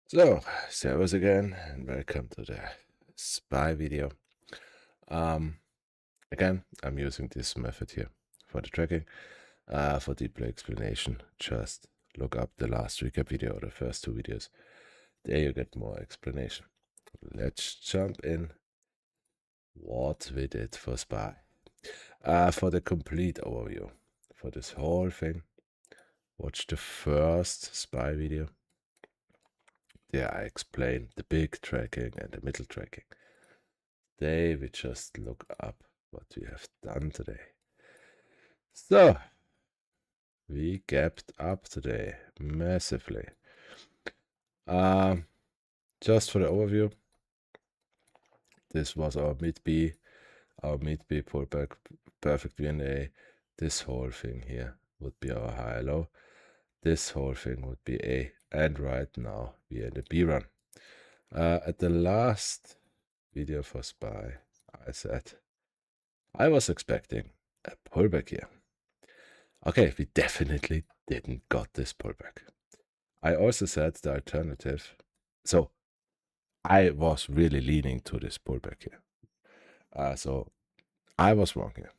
So, servus again, and welcome to the spy video. Um, Again, I'm using this method here for the tracking. For deeper explanation, just look up the last recap video or the first two videos. There you get more explanation. Let's jump in what we did for spy. For the complete overview, for this whole thing, watch the first spy video. There I explain the big tracking and the middle tracking. Today we just look up what we have done today. So we gapped up today massively. Just for the overview, this was our mid B pullback, perfect VNA. This whole thing here would be our high low. This whole thing would be A, and right now we are in the B run. At the last video for SPY, I said I was expecting a pullback here. Okay, we definitely didn't got this pullback. I also said the alternative. So I was really leaning to this pullback here. So I was wrong here.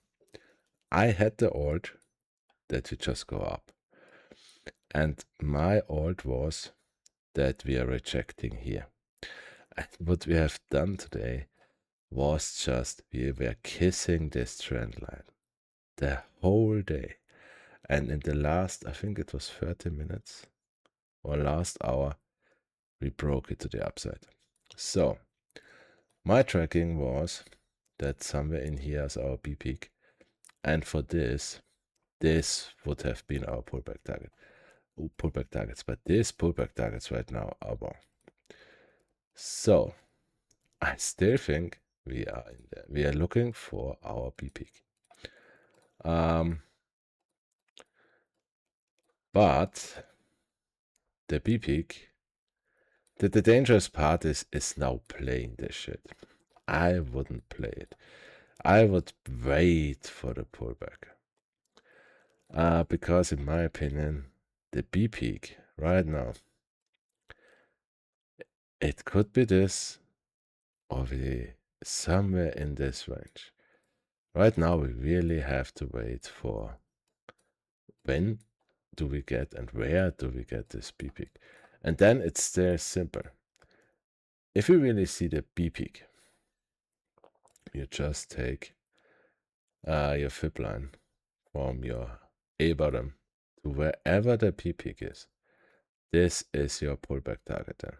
I had the alt that we just go up. And my alt was that we are rejecting here. And what we have done today was just we were kissing this trend line the whole day. And in the last, I think it was 30 minutes or last hour, we broke it to the upside. So my tracking was that somewhere in here is our B peak. And for this would have been our pullback target. Pullback targets, but these pullback targets right now are wrong. So I still think we are in there. We are looking for our B peak. But the B peak, the dangerous part is now playing this shit. I wouldn't play it. I would wait for the pullback. Because in my opinion, the B peak right now, it could be this or be somewhere in this range. Right now, we really have to wait for when do we get and where do we get this B peak. And then it's still simple. If you really see the B peak, you just take your fib line from your A bottom to wherever the B peak is. This is your pullback target then.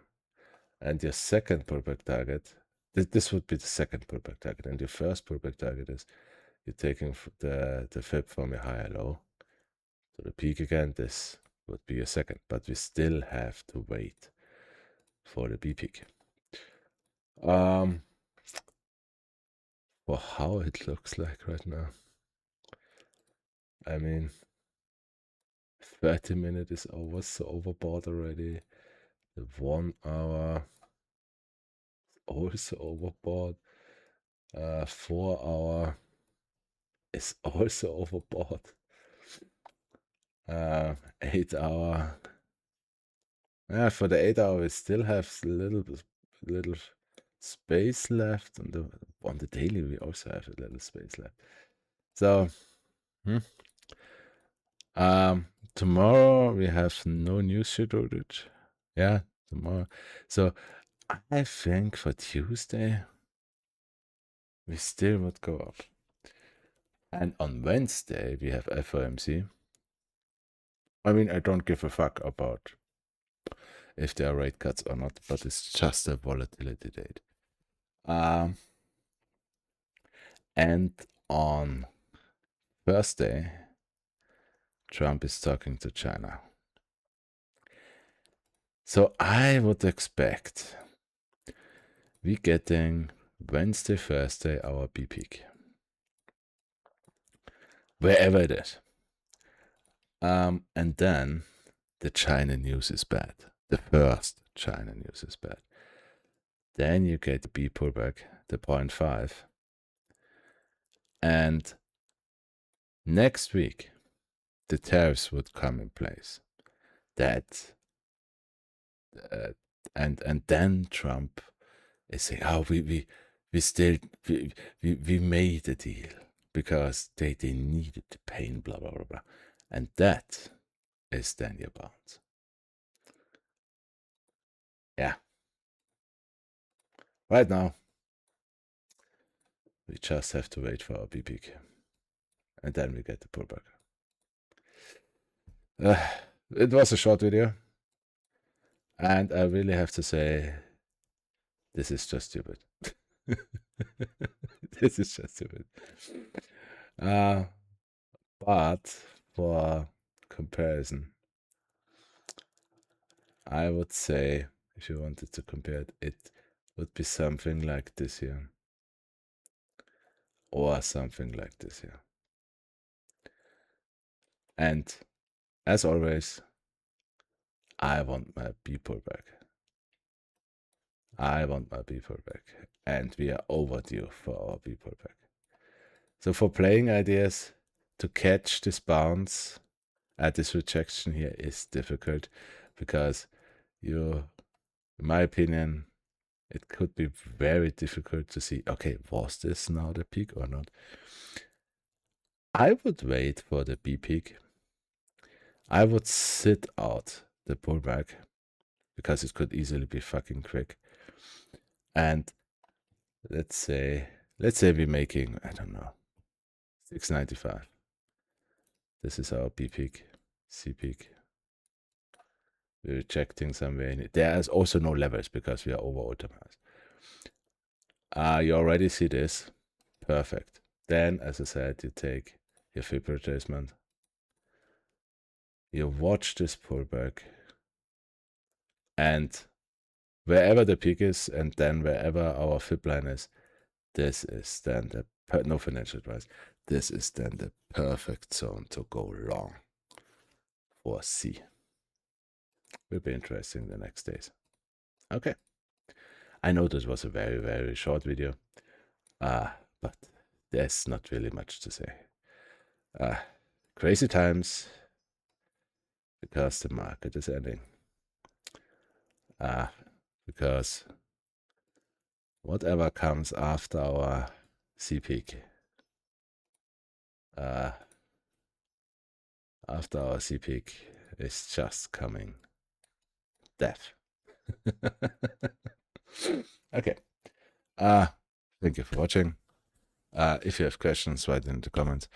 And your second pullback target, this would be the second pullback target. And your first pullback target is you're taking the fib from your higher low to the peak again. This would be your second, but we still have to wait for the B peak. For how it looks like right now. I mean, 30 minutes is over, so overbought already. The 1 hour also overbought. 4 hour is also overbought. 8 hour. For the 8 hour, we still have little space left. On the daily, we also have a little space left. So, tomorrow we have no news scheduled. Yeah, tomorrow. So I think for Tuesday we still would go up. And on Wednesday we have FOMC. I mean, I don't give a fuck about if there are rate cuts or not, but it's just a volatility date. And on Thursday, Trump is talking to China. So I would expect we getting Wednesday, Thursday our B peak. Wherever it is. And then the China news is bad. The first China news is bad. Then you get the B pullback, the 0.5. And next week, the tariffs would come in place. That And then Trump is saying, oh, we made a deal because they needed the pain, blah blah blah blah. And that is then your bounce. Yeah. Right now, we just have to wait for our B peak. And then we get the pullback. It was a short video. And I really have to say, this is just stupid. This is just stupid. But for comparison, I would say, if you wanted to compare it, it would be something like this here. Or something like this here. And as always, I want my B pullback. I want my B pullback. And we are overdue for our B pullback. So for playing ideas, to catch this bounce at this rejection here is difficult because in my opinion, it could be very difficult to see, okay, was this now the peak or not? I would wait for the B peak. I would sit out the pullback because it could easily be fucking quick. And let's say we're making, I don't know, 695. This is our B peak, C peak. We're rejecting somewhere in it. There is also no levels because we are over optimized. You already see this. Perfect. Then, as I said, you take your fib retracement. You watch this pullback. And wherever the peak is, and then wherever our fib line is, this is then no financial advice. This is then the perfect zone to go long for C. Will be interesting the next days. Okay. I know this was a very, very short video, but there's not really much to say. Crazy times because the market is ending. Because whatever comes after our C peak, after our C peak is just coming death. Okay. Thank you for watching. If you have questions, write it in the comments.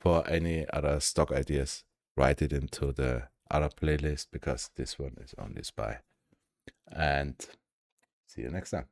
For any other stock ideas, write it into the other playlist because this one is only SPY. And see you next time.